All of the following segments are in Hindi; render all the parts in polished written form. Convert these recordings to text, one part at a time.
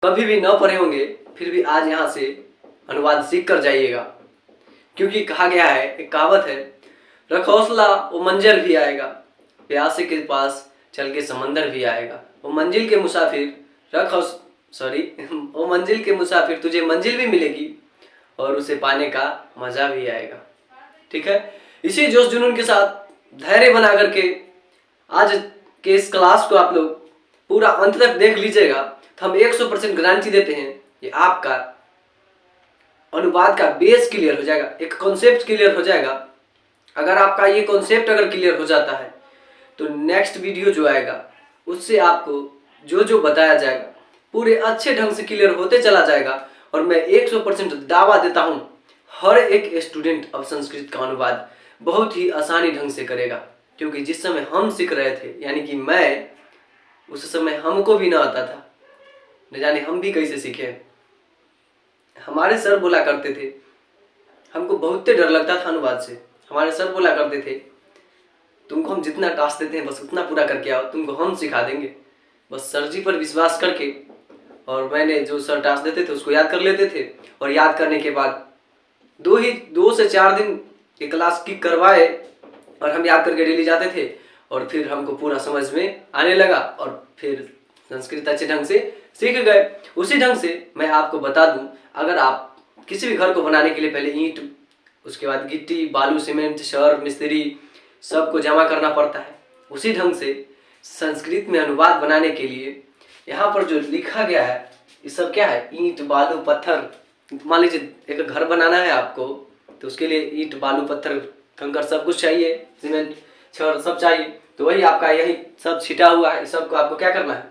कभी भी न पढ़े होंगे फिर भी आज यहाँ से अनुवाद सीख कर जाइएगा, क्योंकि कहा गया है, एक कहावत है, रख हौसला वो मंजर भी आएगा, प्यासे के पास चल के समंदर भी आएगा। वो मंजिल के मुसाफिर वो मंजिल के मुसाफिर, तुझे मंजिल भी मिलेगी और उसे पाने का मजा भी आएगा। ठीक है, इसी जोश जुनून के साथ धैर्य बना करके आज के इस क्लास को आप लोग पूरा अंत तक देख लीजिएगा, तो हम 100% गारंटी देते हैं कि आपका अनुवाद का बेस क्लियर हो जाएगा, एक कॉन्सेप्ट क्लियर हो जाएगा। अगर आपका ये कॉन्सेप्ट अगर क्लियर हो जाता है तो नेक्स्ट वीडियो जो आएगा उससे आपको जो जो बताया जाएगा पूरे अच्छे ढंग से क्लियर होते चला जाएगा। और मैं 100% दावा देता हूँ, हर एक स्टूडेंट अब संस्कृत का अनुवाद बहुत ही आसानी ढंग से करेगा, क्योंकि जिस समय हम सीख रहे थे, यानी कि मैं, उस समय हमको भी ना आता था, न जाने हम भी कैसे सीखे। हमारे सर बोला करते थे, हमको बहुत डर लगता था अनुवाद से। हमारे सर बोला करते थे, तुमको हम जितना टास्क देते हैं बस उतना पूरा करके आओ, तुमको हम सिखा देंगे। बस सर जी पर विश्वास करके, और मैंने जो सर टास्क देते थे उसको याद कर लेते थे, और याद करने के बाद 2 से 4 दिन की क्लास की करवाए और हम याद करके डेली जाते थे, और फिर हमको पूरा समझ में आने लगा और फिर संस्कृत अच्छे ढंग से सीख गए। उसी ढंग से मैं आपको बता दूं, अगर आप किसी भी घर को बनाने के लिए पहले ईंट, उसके बाद गिट्टी, बालू, सीमेंट, शर, मिस्त्री सबको जमा करना पड़ता है, उसी ढंग से संस्कृत में अनुवाद बनाने के लिए यहाँ पर जो लिखा गया है ये सब क्या है, ईंट, बालू, पत्थर। मान लीजिए एक घर बनाना है आपको, तो उसके लिए ईंट, बालू, पत्थर, कंकड़ सब कुछ चाहिए, सीमेंट, छड़ सब चाहिए। तो वही आपका यही सब छिटा हुआ है, सबको आपको क्या करना है,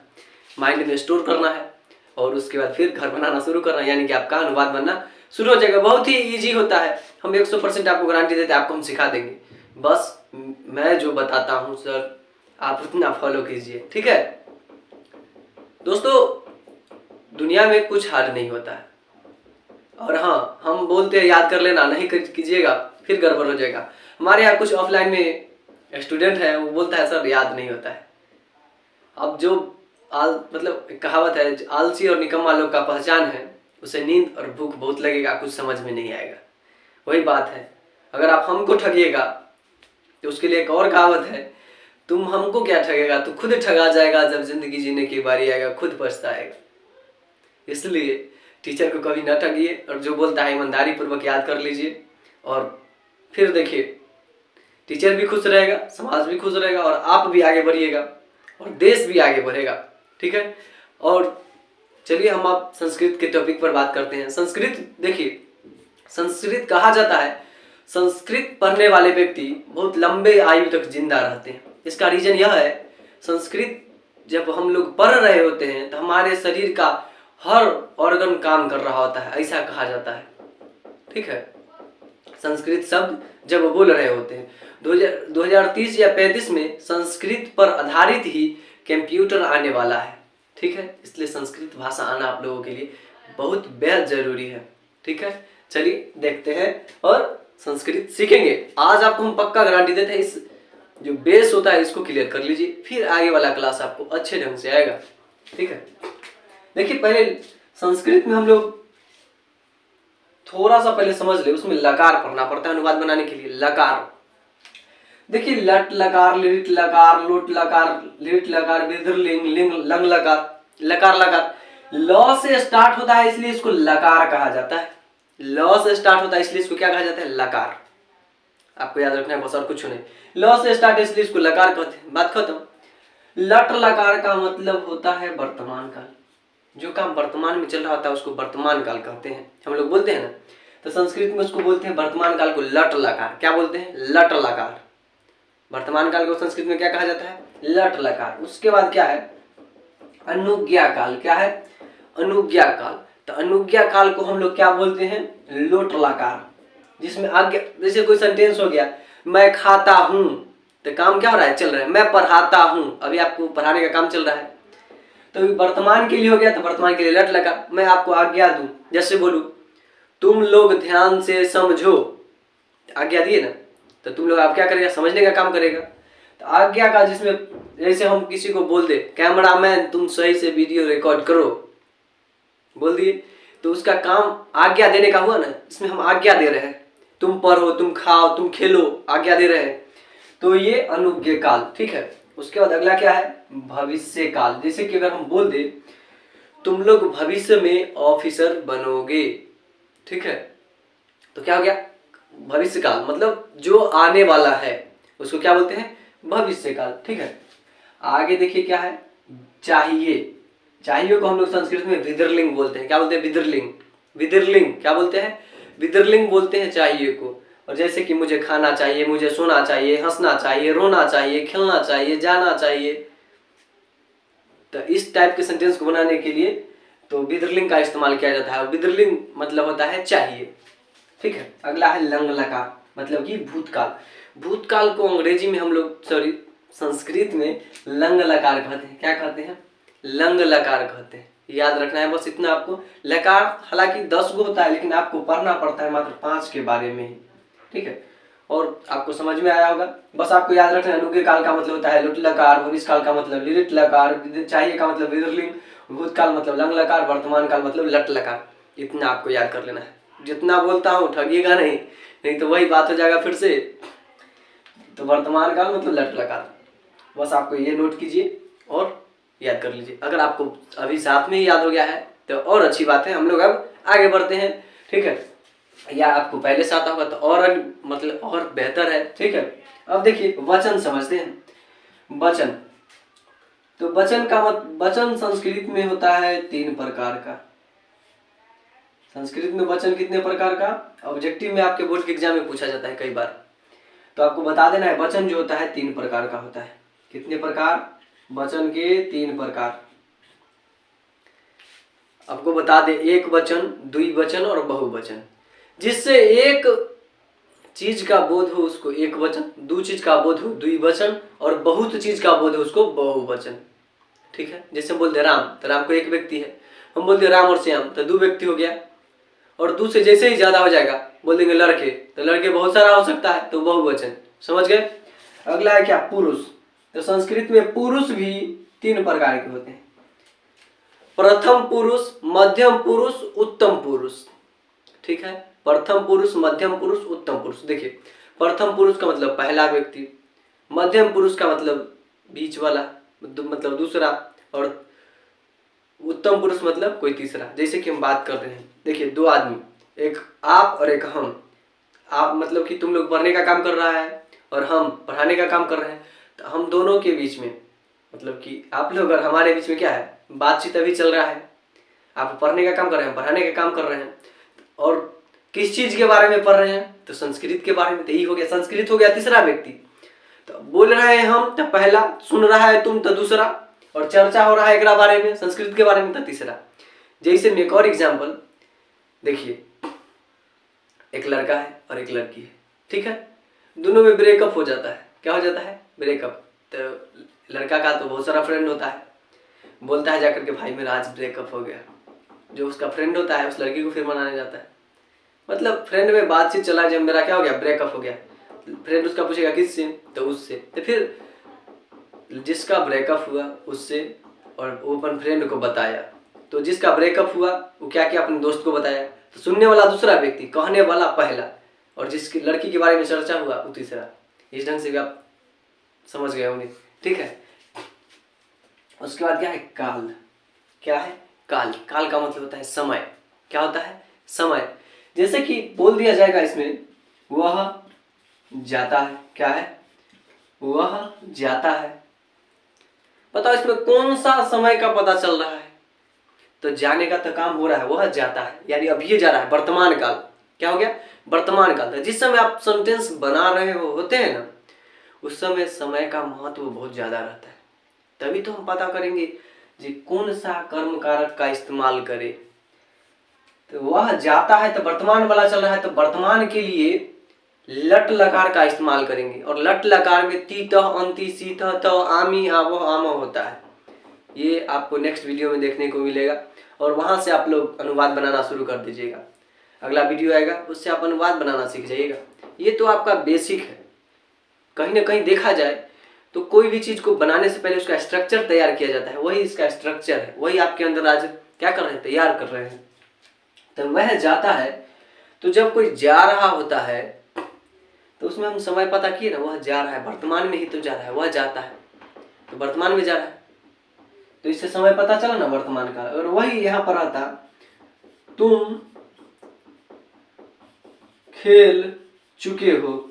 माइंड में स्टोर करना है, और उसके बाद फिर घर बनाना शुरू करना है, यानी कि आपका अनुवाद बनना शुरू हो जाएगा। बहुत ही ईजी होता है, हम 100% आपको गारंटी देते हैं, आपको हम सिखा देंगे। बस मैं जो बताता हूँ सर, आप उतना फॉलो कीजिए। ठीक है दोस्तों, दुनिया में कुछ हार्ड नहीं होता है, और हाँ, हम बोलते हैं याद कर लेना, नहीं कीजिएगा फिर गड़बड़ हो जाएगा। हमारे यहाँ कुछ ऑफलाइन में स्टूडेंट है, वो बोलता है सर याद नहीं होता है। अब जो मतलब कहावत है, आलसी और निकम्मा लोग का पहचान है, उसे नींद और भूख बहुत लगेगा, कुछ समझ में नहीं आएगा। वही बात है, अगर आप हमको ठगिएगा तो उसके लिए एक और कहावत है, तुम हमको क्या ठगेगा, तू खुद ठगा जाएगा, जब जिंदगी जीने की बारी आएगा खुद पछताएगा। इसलिए टीचर को कभी न ठगिए, और जो बोलता है ईमानदारी पूर्वक याद कर लीजिए, और फिर देखिए टीचर भी खुश रहेगा, समाज भी खुश रहेगा, और आप भी आगे बढ़िएगा और देश भी आगे बढ़ेगा। ठीक है, और चलिए हम अब संस्कृत के टॉपिक पर बात करते हैं। संस्कृत, देखिए संस्कृत कहा जाता है, संस्कृत पढ़ने वाले व्यक्ति बहुत लंबे आयु तक जिंदा रहते हैं। इसका रीजन यह है, संस्कृत जब हम लोग पढ़ रहे होते हैं तो हमारे शरीर का हर ऑर्गन काम कर रहा होता है, ऐसा कहा जाता है। ठीक है, संस्कृत शब्द जब बोल रहे होते हैं, 2030 या 35 में संस्कृत पर आधारित ही कंप्यूटर आने वाला है। ठीक है, इसलिए संस्कृत भाषा आना आप लोगों के लिए बहुत बेहद जरूरी है। ठीक है, चलिए देखते हैं और संस्कृत सीखेंगे। आज आपको हम पक्का गारंटी देते हैं, इस जो बेस होता है इसको क्लियर कर लीजिए, फिर आगे वाला क्लास आपको अच्छे ढंग से आएगा। ठीक है, देखिए पहले संस्कृत में हम लोग थोड़ा सा पहले समझ ले, उसमें लकार पढ़ना पड़ता है अनुवाद बनाने के लिए। लकार, देखिए लट लकार, लिट लकार, लोट लकार, लिट लकार, विधिलिंग, लिंग, लंग लकार, लकार लकार। लॉ से स्टार्ट होता है इसलिए इसको लकार कहा जाता है। लॉ से स्टार्ट होता है इसलिए इसको क्या कहा जाता है, लकार। आपको याद रखना है, बस और कुछ नहीं। लॉ से स्टार्ट है इसलिए इसको लकार कहते हैं, बात खत्म। लट लकार का मतलब होता है वर्तमान काल। जो काम वर्तमान में चल रहा होता है उसको वर्तमान काल कहते हैं, हम लोग बोलते हैं ना। तो संस्कृत में उसको बोलते हैं वर्तमान काल को लट लकार। क्या बोलते हैं, लट लकार। वर्तमान काल को संस्कृत में क्या कहा जाता है, लट लकार। उसके बाद क्या है, अनुज्ञा काल। क्या है, अनुज्ञा काल। तो अनुज्ञा काल को हम लोग क्या बोलते हैं, लोट लकार। जिसमें आज्ञा, जैसे कोई सेंटेंस हो गया, मैं खाता हूं, तो काम क्या हो रहा है, चल रहा है। मैं पढ़ाता हूं, अभी आपको पढ़ाने का काम चल रहा है। तो वर्तमान के लिए हो गया, तो वर्तमान के लिए लट लगा। मैं आपको आज्ञा दूं, जैसे बोलूं तुम लोग ध्यान से समझो, आज्ञा दिए ना, तो तुम लोग आप क्या करेगा, समझने का काम करेगा। तो आज्ञा का, जिसमें जैसे हम किसी को बोल दे, कैमरामैन तुम सही से वीडियो रिकॉर्ड करो, बोल दिए, तो उसका काम आज्ञा देने का हुआ ना, इसमें हम आज्ञा दे रहे हैं, तुम पढ़ो, तुम खाओ, तुम खेलो, आज्ञा दे रहे हैं, तो ये अनुज्ञ काल। ठीक है, उसके बाद अगला क्या है, भविष्य काल। जैसे कि अगर हम बोल दे तुम लोग भविष्य में ऑफिसर बनोगे, ठीक है, तो क्या हो गया, भविष्य काल, मतलब जो आने वाला है उसको क्या बोलते हैं, भविष्य काल। ठीक है, आगे देखिए क्या है, चाहिए। चाहिए को हम लोग संस्कृत में विदर्लिंग बोलते हैं। क्या बोलते हैं, विदर्लिंग। विदर्लिंग क्या बोलते हैं, विदर्लिंग बोलते हैं चाहिए को। और जैसे कि मुझे खाना चाहिए, मुझे सोना चाहिए, हंसना चाहिए, रोना चाहिए, खेलना चाहिए, जाना चाहिए, तो इस टाइप के सेंटेंस को बनाने के लिए तो विदर्लिंग का इस्तेमाल किया जाता है। और विदर्लिंग मतलब होता है चाहिए। ठीक है, अगला है लंग लकार, मतलब कि भूतकाल। भूतकाल को अंग्रेजी में हम लोग संस्कृत में लंग लकार कहते हैं। क्या कहते हैं, लंग लकार कहते हैं। याद रखना है बस इतना आपको। लकार हालांकि 10 गो होता है, लेकिन आपको पढ़ना पड़ता है मात्र 5 के बारे में ही। ठीक है, और आपको समझ में आया होगा। बस आपको याद रखना है, अनुज्ञ काल का मतलब होता है लुट लकार, भविष्य काल का मतलब लिट लकार, चाहिए का मतलब विदर्लिंग, भूतकाल मतलब लंग लकार, वर्तमान काल मतलब लट लकार। इतना आपको याद कर लेना है। जितना बोलता हूँ ठगिएगा नहीं, नहीं तो वही बात हो जाएगा फिर से। तो वर्तमान काल मतलब लट लकार, बस आपको ये नोट कीजिए और याद कर लीजिए। अगर आपको अभी साथ में ही याद हो गया है तो और अच्छी बात है, हम लोग अब आगे बढ़ते हैं। ठीक है, या आपको पहले से आता होगा तो और मतलब और बेहतर है। ठीक है, अब देखिए वचन समझते हैं। वचन, तो वचन का वचन संस्कृत में होता है 3 प्रकार का। संस्कृत में वचन कितने प्रकार का, ऑब्जेक्टिव में आपके बोर्ड के एग्जाम में पूछा जाता है कई बार, तो आपको बता देना है वचन जो होता है 3 प्रकार का होता है। कितने प्रकार, वचन के 3 प्रकार आपको बता दे, एक वचन, द्विवचन और बहुवचन। जिससे एक चीज का बोध हो उसको एक वचन, दो चीज का बोध हो द्विवचन, और बहुत चीज का बोध हो उसको बहुवचन। ठीक है, जैसे हम बोलते राम, तो राम को एक व्यक्ति है, हम बोलते राम और श्याम तो 2 व्यक्ति हो गया। और 2 से जैसे ही ज्यादा हो जाएगा बोल देंगे लड़के, तो लड़के बहुत सारा हो सकता है तो बहुवचन। समझ गए। अगला है क्या, पुरुष। तो संस्कृत में पुरुष भी 3 प्रकार के होते हैं, प्रथम पुरुष, मध्यम पुरुष, उत्तम पुरुष। ठीक है, प्रथम पुरुष, मध्यम पुरुष, उत्तम पुरुष। देखिए प्रथम पुरुष का मतलब पहला व्यक्ति, मध्यम पुरुष का मतलब बीच वाला मतलब दूसरा, और उत्तम पुरुष मतलब कोई तीसरा। जैसे कि हम बात कर रहे हैं, देखिए 2 आदमी, एक आप और एक हम। आप मतलब कि तुम लोग पढ़ने का काम कर रहा है और हम पढ़ाने का काम कर रहे हैं, तो हम दोनों के बीच में मतलब कि आप लोग और हमारे बीच में क्या है, बातचीत अभी चल रहा है। आप पढ़ने का काम कर रहे हैं, पढ़ाने का काम कर रहे हैं, और किस चीज के बारे में पढ़ रहे हैं, तो संस्कृत के बारे में। तो यही हो गया, संस्कृत हो गया तीसरा व्यक्ति। तो बोल रहे हैं हम तो पहला, सुन रहा है तुम तो दूसरा, और चर्चा हो रहा है एक बारे में, संस्कृत के बारे में, तो तीसरा। जैसे में एक और एग्जाम्पल देखिए, एक लड़का है और एक लड़की है। ठीक है, दोनों में ब्रेकअप हो जाता है। क्या हो जाता है, ब्रेकअप। तो लड़का का तो बहुत सारा फ्रेंड होता है, बोलता है जाकर के भाई मेरा आज ब्रेकअप हो गया। जो उसका फ्रेंड होता है उस लड़की को फिर मनाने जाता है। मतलब फ्रेंड में बातचीत चला, जब मेरा क्या हो गया, ब्रेकअप हो गया, फ्रेंड उसका पूछेगा किससे, तो उससे। तो फिर जिसका ब्रेकअप हुआ उससे, और वो अपन फ्रेंड को बताया, तो जिसका ब्रेकअप हुआ वो क्या किया, अपने दोस्त को बताया। तो सुनने वाला दूसरा व्यक्ति, कहने वाला पहला, और जिसकी लड़की के बारे में चर्चा हुआ वो तीसरा। इस ढंग से भी आप समझ गए होंगे। ठीक है, उसके बाद क्या है, काल। क्या है, काल। काल का मतलब होता है समय। क्या होता है, समय। जैसे कि बोल दिया जाएगा इसमें, वह जाता है। क्या है, वह जाता है। बताओ इसमें कौन सा समय का पता चल रहा है, तो जाने का तो काम हो रहा है, वह जाता है यानी अभी जा रहा है, वर्तमान काल। क्या हो गया, वर्तमान काल। जिस समय आप सेंटेंस बना रहे हो होते हैं ना, उस समय समय का महत्व बहुत ज्यादा रहता है। तभी तो हम पता करेंगे जी कौन सा कर्म कारक का इस्तेमाल करें। तो वह जाता है तो वर्तमान वाला चल रहा है, तो वर्तमान के लिए लट लकार का इस्तेमाल करेंगे। और लट लकार में तीत अंति सीत त आमी आवो आमो होता है। ये आपको नेक्स्ट वीडियो में देखने को मिलेगा, और वहां से आप लोग अनुवाद बनाना शुरू कर दीजिएगा। अगला वीडियो आएगा उससे आप अनुवाद बनाना सीख जाइएगा। ये तो आपका बेसिक है। कहीं ना कहीं देखा जाए तो कोई भी चीज को बनाने से पहले उसका स्ट्रक्चर तैयार किया जाता है, वही इसका स्ट्रक्चर है, वही आपके अंदर आज क्या कर रहे हैं, तैयार कर रहे हैं। तो वह जाता है, तो जब कोई जा रहा होता है तो उसमें हम समय पता किए ना, वह जा रहा है, वर्तमान में ही तो जा रहा है, वह जाता है तो वर्तमान में जा रहा है, तो इससे समय पता चला ना वर्तमान का। और वही यहाँ पर आता, तुम खेल चुके हो,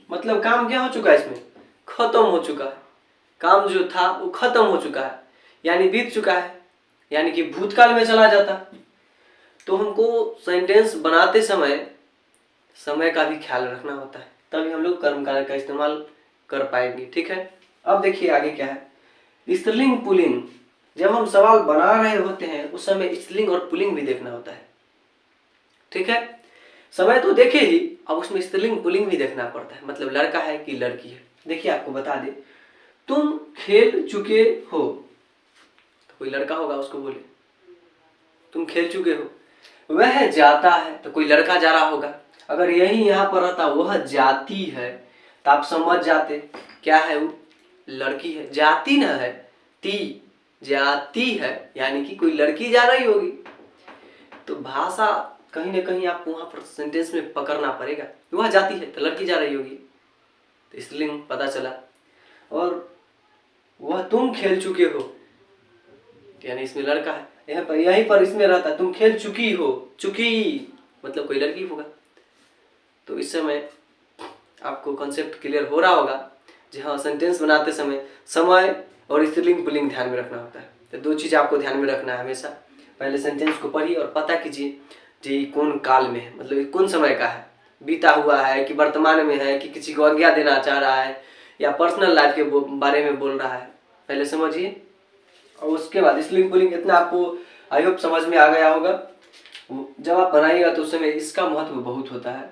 मतलब काम क्या हो चुका है, इसमें खत्म हो चुका है, काम जो था वो खत्म हो चुका है, यानी बीत चुका है, यानी कि भूतकाल में चला जाता। तो हमको सेंटेंस बनाते समय का भी ख्याल रखना होता है, तभी हम लोग कर्म कारक का इस्तेमाल कर पाएंगे। ठीक है, अब देखिए आगे क्या है, स्त्रीलिंग पुल्लिंग। जब हम सवाल बना रहे होते हैं उस समय स्त्रीलिंग और पुल्लिंग भी देखना होता है। ठीक है, समय तो देखे ही, अब उसमें स्त्रीलिंग पुल्लिंग भी देखना पड़ता है, मतलब लड़का है कि लड़की है। देखिए आपको बता दे, तुम खेल चुके हो, तो कोई लड़का होगा, उसको बोले तुम खेल चुके हो। वह जाता है, तो कोई लड़का जा रहा होगा। अगर यही यहाँ पर रहता वह जाती है, तो आप समझ जाते क्या है, वो लड़की है, जाती ना है, ती जाती है, यानी कि कोई लड़की जा रही होगी। तो भाषा कहीं ना कहीं आपको वहां पर सेंटेंस में पकड़ना पड़ेगा, वह जाती है तो लड़की जा रही होगी, तो स्त्रीलिंग पता चला। और वह तुम खेल चुके हो, यानी इसमें लड़का है, यहीं पर इसमें रहता तुम खेल चुकी हो, चुकी मतलब कोई लड़की होगा। तो इस समय आपको कॉन्सेप्ट क्लियर हो रहा होगा। जी हाँ, सेंटेंस बनाते समय और स्त्रीलिंग पुल्लिंग ध्यान में रखना होता है। तो दो चीज़ आपको ध्यान में रखना है हमेशा। पहले सेंटेंस को पढ़िए और पता कीजिए जी कौन काल में है, मतलब कौन समय का है, बीता हुआ है कि वर्तमान में है, कि किसी को आज्ञा देना चाह रहा है या पर्सनल लाइफ के बारे में बोल रहा है, पहले समझिए। और उसके बाद स्त्रीलिंग पुल्लिंग इतना आपको आई होप समझ में आ गया होगा। जब आप बनाइएगा तो उस समय इसका महत्व बहुत होता है।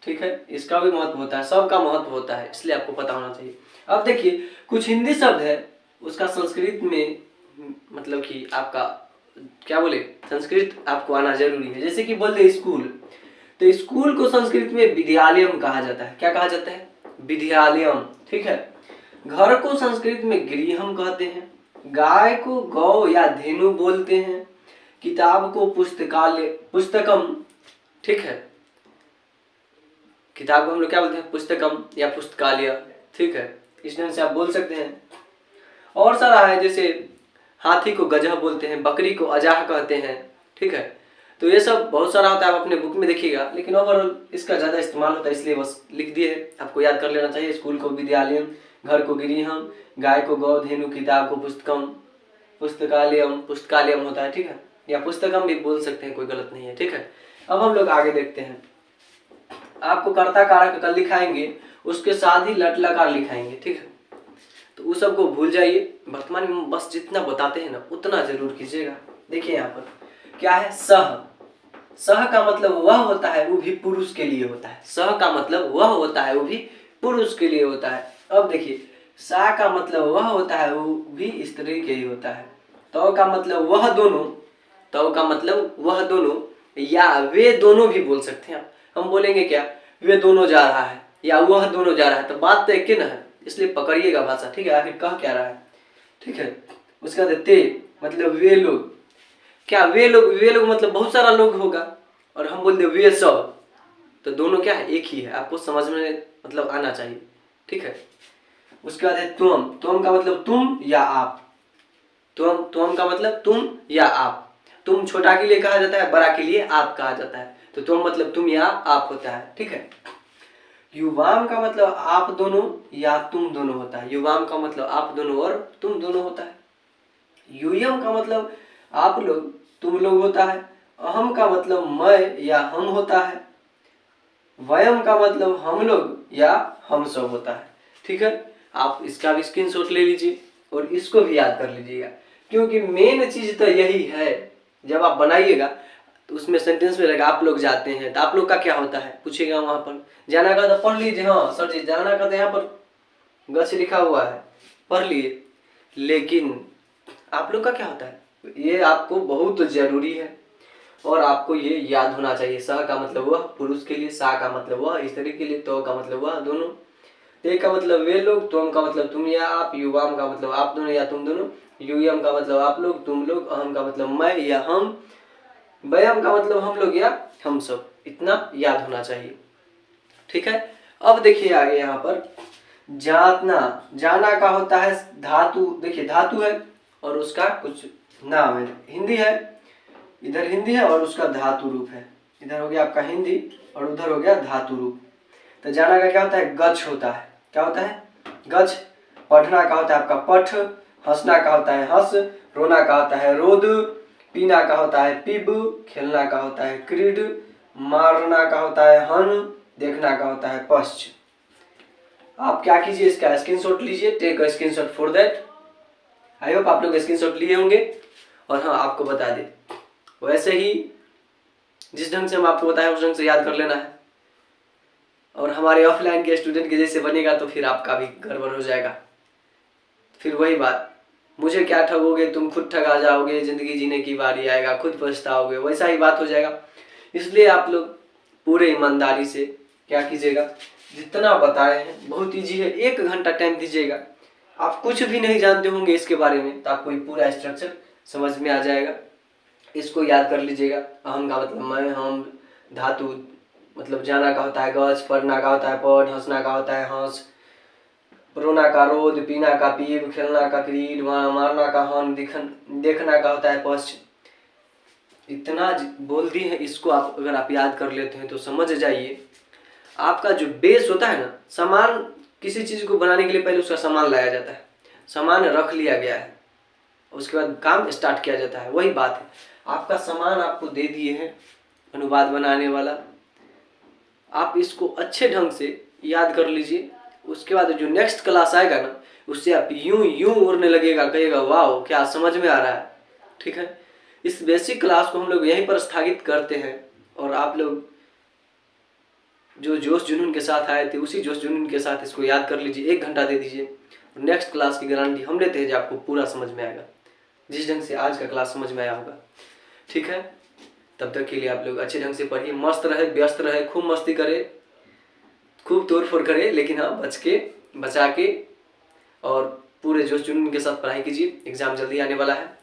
ठीक है, इसका भी महत्व होता है, सबका महत्व होता है, इसलिए आपको पता होना चाहिए। अब देखिए कुछ हिंदी शब्द है, उसका संस्कृत में मतलब कि आपका क्या बोले, संस्कृत आपको आना जरूरी है। जैसे कि बोल दे स्कूल, तो स्कूल को संस्कृत में विद्यालयम कहा जाता है। क्या कहा जाता है, विद्यालयम। ठीक है, घर को संस्कृत में गृहम कहते हैं, गाय को गौ या धेनु बोलते हैं, किताब को पुस्तकम। ठीक है, किताब को हम लोग क्या बोलते हैं, पुस्तकम या पुस्तकालय। ठीक है, इस ढंग से आप बोल सकते हैं। और सारा है, जैसे हाथी को गजह बोलते हैं, बकरी को अजाह कहते हैं। ठीक है, तो ये सब बहुत सारा होता है, आप अपने बुक में देखिएगा, लेकिन ओवरऑल इसका ज़्यादा इस्तेमाल होता है, इसलिए बस लिख दिए, आपको याद कर लेना चाहिए। स्कूल को विद्यालयम, घर को गृहम, गाय को गौ, धेनु, किताब को पुस्तकम, पुस्तकालयम होता है। ठीक है, या पुस्तकम भी बोल सकते हैं, कोई गलत नहीं है। ठीक है, अब हम लोग आगे देखते हैं। आपको कर्ता कारक कल लिखाएंगे, उसके साथ ही लट लकार लिखाएंगे। ठीक है, तो उस सबको भूल जाइए, वर्तमान में बस जितना बताते हैं ना उतना जरूर कीजिएगा। देखिए यहाँ पर क्या है, सह। सह का मतलब वह होता है, वो भी पुरुष के लिए होता है। सह का मतलब वह होता है, वो भी पुरुष के लिए होता है। अब देखिए, सा का मतलब वह होता है, वो भी स्त्री के लिए होता है। तो का मतलब वह दोनों, तो का मतलब वह दोनों या वे दोनों भी बोल सकते हैं आप। हम बोलेंगे क्या, वे दोनों जा रहा है या वह दोनों जा रहा है, तो बात तो एक न है, इसलिए पकड़िएगा भाषा। ठीक है, आखिर कह क्या रहा है। ठीक है, उसके बाद ते मतलब वे लोग। क्या वे लोग मतलब बहुत सारा लोग होगा, और हम बोलते वे सब, तो दोनों क्या है, एक ही है, आपको समझ में मतलब आना चाहिए। ठीक है, उसके बाद है तुम का मतलब तुम या आप। तुम का मतलब तुम या आप। तुम छोटा के लिए कहा जाता है, बड़ा के लिए आप कहा जाता है, तो तुम मतलब तुम या आप होता है। ठीक है, युवाम का मतलब आप दोनों या तुम दोनों होता है। युवाम का मतलब आप दोनों और तुम दोनों होता है। यूयम का मतलब आप लोग तुम लोग होता है। अहम का मतलब मैं या हम होता है। वयम का मतलब हम लोग या हम सब होता है। ठीक है, आप इसका भी स्क्रीनशॉट ले लीजिए और इसको भी याद कर लीजिएगा, क्योंकि मेन चीज तो यही है। जब आप बनाइएगा तो उसमें सेंटेंस में रहेगा आप लोग जाते हैं, तो आप लोग का क्या होता है पूछेगा वहां पर। जाना का तो पढ़ लीजिए, हाँ सर जी जाना का तो यहाँ पर गछ लिखा हुआ है, पढ़ लिए, लेकिन आप लोग का क्या होता है ये आपको बहुत जरूरी है और आपको ये याद होना चाहिए। स का मतलब वह पुरुष के लिए, सा का मतलब वह स्त्री के लिए, तो का मतलब वह दोनों, ते का मतलब वे लोग, तुम का मतलब तुम या आप, युवाम का मतलब आप दोनों या तुम दोनों, यूयम का मतलब आप लोग तुम लोग, अहम का मतलब मैं या हम, वयम का मतलब हम लोग या हम सब। इतना याद होना चाहिए, ठीक है। अब देखिए आगे यहाँ पर जातना, जाना का होता है धातु, देखिए धातु है और उसका कुछ नाम है, हिंदी है, इधर हिंदी है और उसका धातु रूप है, इधर हो गया आपका हिंदी और उधर हो गया धातु रूप। तो जाना का क्या होता है, गच्छ होता है, क्या होता है, गच्छ। पढ़ना का होता है आपका पठ, हंसना का होता है हंस, रोना का होता है रोद, पीना का होता है पिब, खेलना का होता है क्रीड, मारना का होता है हन, देखना का होता है पश्च। आप क्या कीजिए, इसका स्क्रीनशॉट लीजिए, take a screenshot for that. I hope आप लोग स्क्रीनशॉट लिए होंगे। और हाँ, आपको बता दें, वैसे ही जिस ढंग से हम आपको बताया उस ढंग से याद कर लेना है। और हमारे ऑफलाइन के स्टूडेंट के जैसे बनेगा तो फिर आपका भी गड़बड़ हो जाएगा। फिर वही बात, मुझे क्या ठगोगे, तुम खुद ठगा जाओगे, जिंदगी जीने की बारी आएगा, खुद पछताओगे, वैसा ही बात हो जाएगा। इसलिए आप लोग पूरे ईमानदारी से क्या कीजिएगा, जितना बताए हैं बहुत ईजी है, 1 घंटा टाइम दीजिएगा। आप कुछ भी नहीं जानते होंगे इसके बारे में तो आपको पूरा स्ट्रक्चर समझ में आ जाएगा। इसको याद कर लीजिएगा। अहम का मतलब मैं, हम, धातु मतलब जाना का होता है गछ, पढ़ना का होता है पढ़, हंसना का होता है हंस, रोना का रोद, पीना का पीब, खेलना का क्रीड, मारना का हन, देखना का होता है पश्च। इतना बोल दी है, इसको आप अगर आप याद कर लेते हैं तो समझ जाइए आपका जो बेस होता है ना, सामान किसी चीज़ को बनाने के लिए पहले उसका सामान लाया जाता है, सामान रख लिया गया है, उसके बाद काम स्टार्ट किया जाता है। वही बात है, आपका सामान आपको दे दिए हैं अनुवाद बनाने वाला, आप इसको अच्छे ढंग से याद कर लीजिए। उसके बाद जो नेक्स्ट क्लास आएगा ना, उससे आप यूं यूं उड़ने लगेगा, कहेगा वाह क्या समझ में आ रहा है, ठीक है। इस बेसिक क्लास को हम लोग यहीं पर स्थगित करते हैं। और आप लोग जो जोश जुनून के साथ आए थे उसी जोश जुनून के साथ इसको याद कर लीजिए, 1 घंटा दे दीजिए। नेक्स्ट क्लास की गारंटी हम लेते हैं जो आपको पूरा समझ में आएगा, जिस ढंग से आज का क्लास समझ में आया होगा, ठीक है। तब तक के लिए आप लोग अच्छे ढंग से पढ़िए, मस्त रहे, व्यस्त रहे, खूब मस्ती करे, खूब तोड़ फोड़ करे, लेकिन हाँ बचा के और पूरे जोश जुनून के साथ पढ़ाई कीजिए। एग्जाम जल्दी आने वाला है।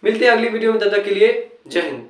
मिलते हैं अगली वीडियो में, तब तक के लिए जय हिंद।